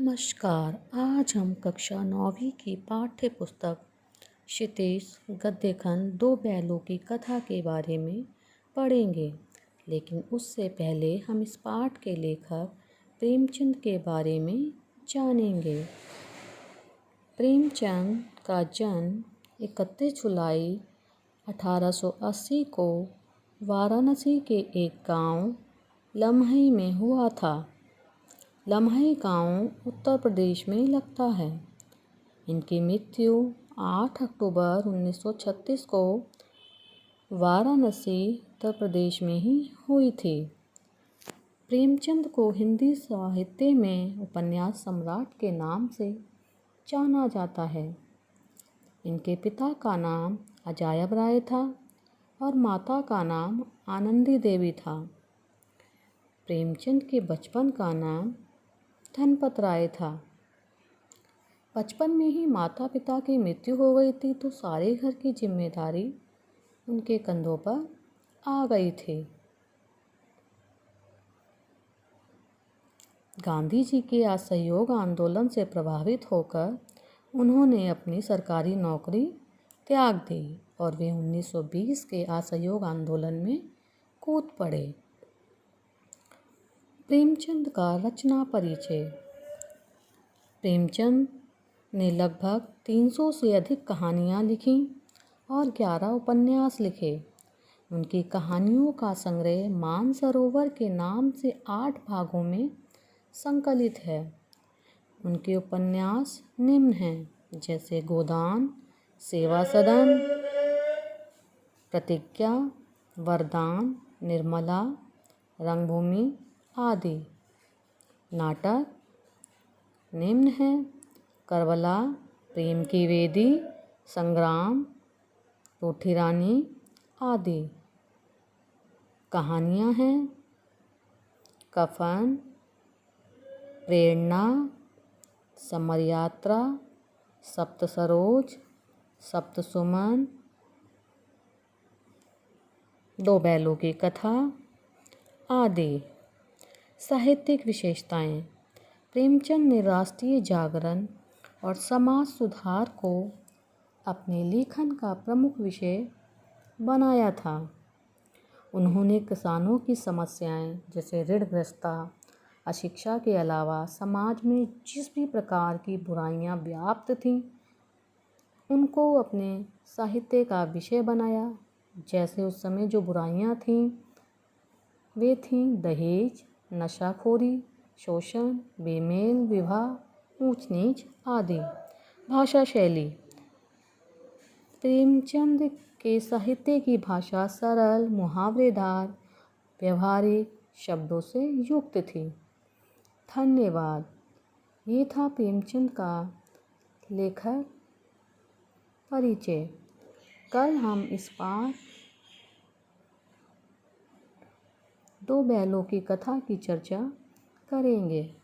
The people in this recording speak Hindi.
नमस्कार। आज हम कक्षा 9वीं की पाठ्य पुस्तक क्षितिज गद्य खंड दो बैलों की कथा के बारे में पढ़ेंगे। लेकिन उससे पहले हम इस पाठ के लेखक प्रेमचंद के बारे में जानेंगे। प्रेमचंद का जन्म 31 जुलाई 1880 को वाराणसी के एक गांव लम्हई में हुआ था। लम्हई गांव उत्तर प्रदेश में लगता है। इनकी मृत्यु 8 अक्टूबर 1936 को वाराणसी उत्तर प्रदेश में ही हुई थी। प्रेमचंद को हिंदी साहित्य में उपन्यास सम्राट के नाम से जाना जाता है। इनके पिता का नाम अजायब राय था और माता का नाम आनंदी देवी था। प्रेमचंद के बचपन का नाम धनपत राय था। बचपन में ही माता पिता की मृत्यु हो गई थी तो सारे घर की जिम्मेदारी उनके कंधों पर आ गई थी। गांधी जी के असहयोग आंदोलन से प्रभावित होकर उन्होंने अपनी सरकारी नौकरी त्याग दी और वे 1920 के असहयोग आंदोलन में कूद पड़े। प्रेमचंद का रचना परिचय। प्रेमचंद ने लगभग 300 से अधिक कहानियाँ लिखीं और 11 उपन्यास लिखे। उनकी कहानियों का संग्रह मानसरोवर के नाम से 8 भागों में संकलित है। उनके उपन्यास निम्न हैं, जैसे गोदान, सेवा सदन, प्रतिज्ञा, वरदान, निर्मला, रंगभूमि आदि। नाटक निम्न हैं: करबला, प्रेम की वेदी, संग्राम, रूठी रानी आदि। कहानियाँ हैं: कफन, प्रेरणा, समर यात्रा, सप्त सरोज, सप्त सुमन, दो बैलों की कथा आदि। साहित्यिक विशेषताएं। प्रेमचंद ने राष्ट्रीय जागरण और समाज सुधार को अपने लेखन का प्रमुख विषय बनाया था। उन्होंने किसानों की समस्याएं जैसे ऋणग्रस्तता, अशिक्षा के अलावा समाज में जिस भी प्रकार की बुराइयां व्याप्त थीं, उनको अपने साहित्य का विषय बनाया। जैसे उस समय जो बुराइयां थीं वे थीं दहेज, नशाखोरी, शोषण, बेमेल विवाह, ऊंच नीच आदि। भाषा शैली। प्रेमचंद के साहित्य की भाषा सरल, मुहावरेदार, व्यवहारिक शब्दों से युक्त थी। धन्यवाद। ये था प्रेमचंद का लेखक परिचय। कल हम इस पाठ दो बैलों की कथा की चर्चा करेंगे।